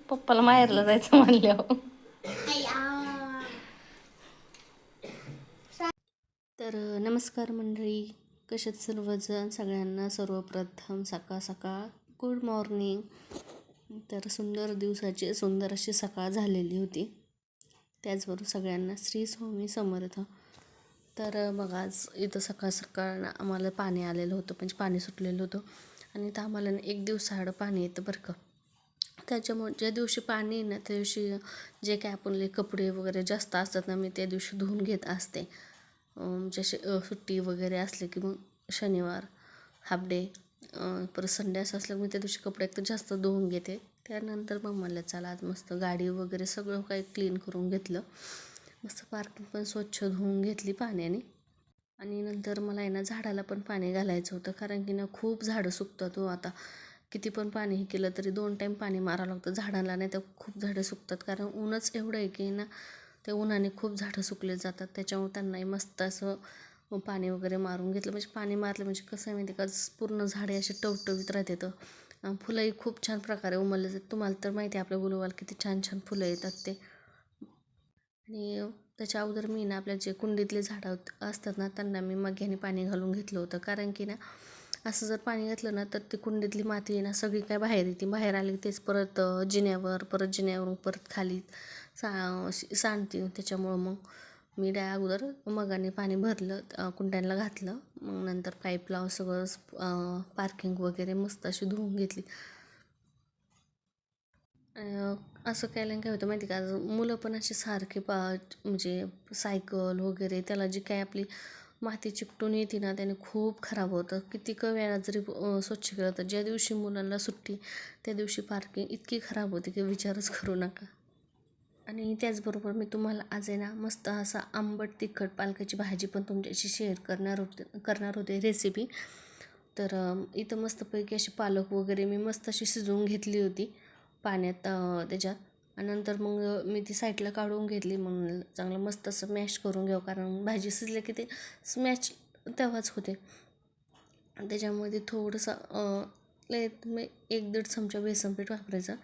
पप्पाला माहेरला जायचं म्हणल्यावर. तर नमस्कार मंडळी, कसे आहेत सर्वजण. सगळ्यांना सर्वप्रथम सकाळ सकाळ गुड मॉर्निंग. तर सुंदर दिवसाची सुंदर अशी सकाळ झालेली होती. त्याचबरोबर सगळ्यांना श्री स्वामी समर्थ. तर बघा, आज इथं सकाळ सकाळ आम्हाला पाणी आलेलं होतं, म्हणजे पाणी सुटलेलं होतं. आणि इथं आम्हाला एक दिवसाआड पाणी येतं बरं का. त्याच्यामुळे ज्या दिवशी पाणी आहे ना, त्या दिवशी जे काय आपले कपडे वगैरे जास्त असतात ना, मी त्या दिवशी धुवून घेत असते. जसे सुट्टी वगैरे असले की मग शनिवार हाफ डे, परत संडे असं असलं मी त्या दिवशी कपडे एक तर जास्त धुवून घेते. त्यानंतर मग मला चला आज मस्त गाडी वगैरे सगळं काही क्लीन करून घेतलं. मस्त पार्किंग पण स्वच्छ धुवून घेतली पाण्याने. आणि नंतर मला आहे ना झाडाला पण पाणी घालायचं होतं, कारण की ना खूप झाडं सुकतात हो. आता किती पण पाणी हे केलं तरी 2 टाईम पाणी मारावं लागतं झाडाला, नाही तर खूप झाडं सुकतात. कारण ऊनच एवढं आहे की ना, त्या उन्हाने खूप झाडं सुकले जातात. त्याच्यामुळे त्यांनाही मस्त असं पाणी वगैरे मारून घेतलं. म्हणजे पाणी मारलं म्हणजे कसं आहे माहिती का, पूर्ण झाडे असे टवटवीत राहते. तर फुलंही खूप छान प्रकारे उमलले जातात. तुम्हाला तर माहिती आहे आपल्या गुलाबाला किती छान छान फुलं येतात ते. आणि त्याच्या अगोदर मी ना आपल्या जे कुंडीतले झाडं असतात ना, त्यांना मी मग्याने पाणी घालून घेतलं होतं. कारण की ना, असं जर पाणी घातलं ना तर ती कुंडीतली माती आहे ना सगळी काय बाहेर येते. बाहेर आली तेच परत जिन्यावर, परत जिन्यावरून परत खाली सांडते. त्याच्यामुळं मग मी अगोदर मगाने पाणी भरलं, कुंड्यांना घातलं. मग नंतर पाईप लावून सगळं पार्किंग वगैरे मस्त अशी धुवून घेतली. असं केल्याने काय होतं माहिती का, मुलं पण असे सारखे म्हणजे सायकल वगैरे त्याला जी काय आपली माती चिकटून येते ना, त्याने खूप खराब होतं. किती वेळा जरी स्वच्छ केलं तर ज्या दिवशी मुलांना सुट्टी त्या दिवशी पार्किंग इतकी खराब होती की विचारच करू नका. आणि त्याचबरोबर मी तुम्हाला आज आहे ना मस्त असा आंबट तिखट पालकाची भाजी पण तुमच्याशी शेअर करणार होते रेसिपी. तर इथं मस्तपैकी अशी पालक वगैरे मी मस्त अशी शिजवून घेतली होती पाण्यात, त्याच्यात. आणि नंतर मग मी ती साईडला काढून घेतली. मग चांगलं मस्त असं मॅश करून घ्यावं, कारण भाजी शिजले की ते स्मॅश तेव्हाच होते. त्याच्यामध्ये थोडंसं तुम्ही 1-1.5 चमचा बेसन पीठ वापरायचं.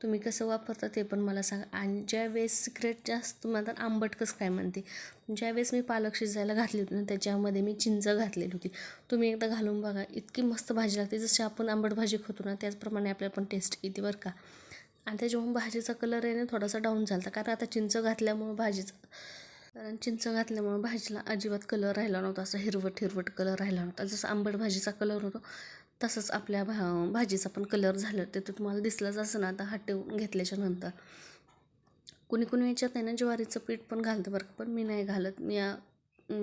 तुम्ही कसं वापरता ते पण मला सांगा. आणि ज्यावेळेस सिक्रेट जास्त तुम्हाला आंबट कसं काय म्हणते, ज्यावेळेस मी पालक शिजायला घातली होती ना, त्याच्यामध्ये मी चिंच घातलेली होती. तुम्ही एकदा घालून बघा, इतकी मस्त भाजी लागते. जशी आपण आंबट भाजी खातो ना त्याचप्रमाणे आपल्याला पण टेस्ट येते बरं का. आणि त्याच्यामुळे भाजीचा कलर आहे ना थोडासा डाऊन झाला, कारण आता चिंच घातल्यामुळं भाजीला अजिबात कलर राहिला नव्हता. असा हिरवट कलर राहिला नव्हता. जसं आंबट भाजीचा कलर होतो तसंच आपल्या भाजीचा पण कलर झालं. ते तर तुम्हाला दिसलंच असं ना आता हात ठेवून घेतल्याच्या नंतर. कुणी याच्यात आहे ना ज्वारीचं पीठ पण घालतं बरं का, पण मी नाही घालत. मी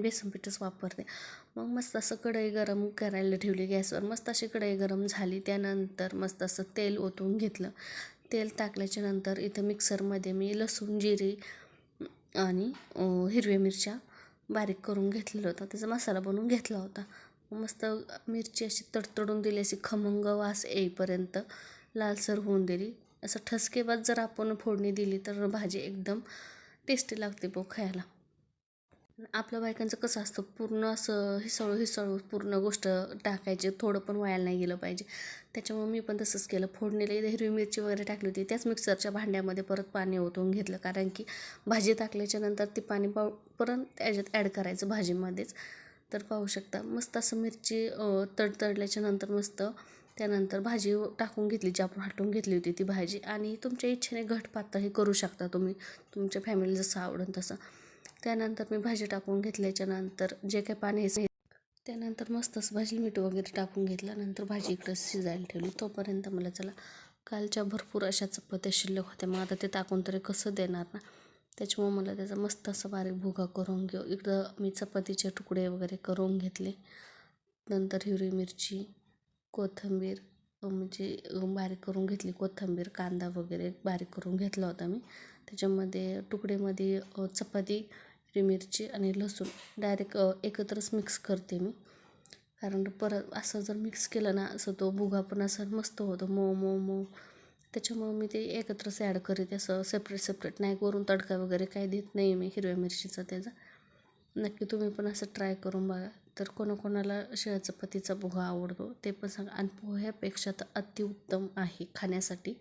बेसन पीठच वापरते. मग मस्त असं कढई गरम करायला ठेवली गॅसवर. मस्त अशी कढई गरम झाली. त्यानंतर मस्त असं तेल ओतून घेतलं. तेल टाकल्याच्या नंतर इथं मिक्सरमध्ये मी लसूण, जिरे आणि हिरव्या मिरच्या बारीक करून घेतलेलं होतं. त्याचा मसाला बनवून घेतला होता. मस्त मिरची अशी तडतडून दिली, अशी खमंग वास येईपर्यंत लालसर होऊन दिली. असं ठसकेबाज जर आपण फोडणी दिली तर भाजी एकदम टेस्टी लागते खायला. आपल्या बायकांचं कसं असतं, पूर्ण असं हिसळू पूर्ण गोष्ट टाकायची, थोडं पण व्हायला नाही गेलं पाहिजे. त्याच्यामुळे मी पण तसंच केलं. फोडणीला इथे हिरवी मिरची वगैरे टाकली होती, त्याच मिक्सरच्या भांड्यामध्ये परत पाणी ओतून घेतलं, कारण की भाजी टाकल्याच्या नंतर ती पाणी परत त्याच्यात ॲड करायचं भाजीमध्येच. तर पाहू शकता मस्त असं मिरची तडतडल्याच्या नंतर मस्त त्यानंतर भाजी टाकून घेतली, जी आपण हटवून घेतली होती ती भाजी. आणि तुमच्या इच्छेने घट पातळही करू शकता तुम्ही, तुमच्या फॅमिलीला जसं आवडेल तसं. त्यानंतर मी भाजी टाकून घेतल्याच्या नंतर जे काही पाणी त्यानंतर मस्त असं भाजी मीठ वगैरे टाकून घेतल्यानंतर भाजी इकडं शिजायला ठेवली. तोपर्यंत मला चला कालच्या भरपूर अशा चपात्या शिल्लक होत्या, मग आता ते टाकून तरी कसं देणार ना. त्याच्यामुळे मला त्याचा मस्त असा बारीक भुगा करून घेऊ. इकडं मी चपातीचे तुकडे वगैरे करून घेतले. नंतर हिरवी मिरची, कोथिंबीर म्हणजे बारीक करून घेतली. कोथिंबीर, कांदा वगैरे बारीक करून घेतला होता मी. त्याच्यामध्ये तुकडेमध्ये चपाती, हिरवी मिरची आणि लसूण डायरेक्ट एकत्रच मिक्स करते मी. कारण परत असं जर मिक्स केलं ना, असं तो भुगा पण असं मस्त होतो मऊ. त्याच्यामुळं मी ते एकत्रच ॲड करते, असं सेपरेट नाही. वरून तडका वगैरे काही देत नाही मी हिरव्या मिरचीचा त्याचा. नक्की तुम्ही पण असं ट्राय करून बघा. तर कोणाकोणाला शिळ्या चपातीचा भुगा आवडतो ते पण सांगा. आणि पोह्यापेक्षा तर अतिउत्तम आहे खाण्यासाठी.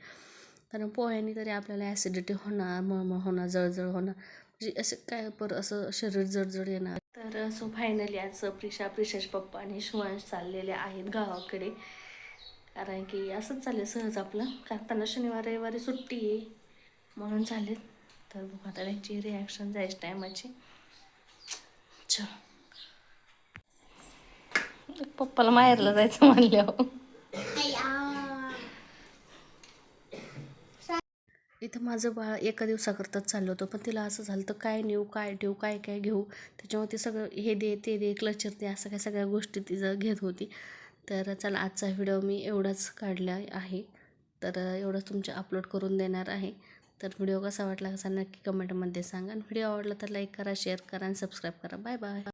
कारण पोह्याने तरी आपल्याला ॲसिडिटी होणार, मळमळ होणार, जळजळ होणार, म्हणजे असं काय असं शरीर जळजळ येणार. तर सो फायनली आज प्रिशाचे पप्पा आणि शिवांश चाललेले आहेत गावाकडे. कारण की असंच चालेल सहज आपलं, कारण त्यांना शनिवार रविवारी सुट्टी आहे म्हणून चालेल. तर बघू आता त्यांची रिॲक्शन जायची टायमाची. चल, पप्पाला माहेरला जायचं म्हणल्यावर इथं माझं बाळ एका दिवसाकरताच चाललं होतं, पण तिला असं झालं तर काय नेऊ, काय ठेवू, काय काय घेऊ, त्याच्यामुळे ती सगळं हे दे ते दे, क्लचर दे, असं काय सगळ्या गोष्टी तिचं घेत होती. तर चला आजचा व्हिडिओ मी एवढाच काढला आहे. तर एवढंच तुमच्या अपलोड करून देणार आहे. तर व्हिडिओ कसा वाटला कसा नक्की कमेंटमध्ये सांगा. आणि व्हिडिओ आवडला तर लाईक करा, शेअर करा आणि सबस्क्राईब करा. Bye bye.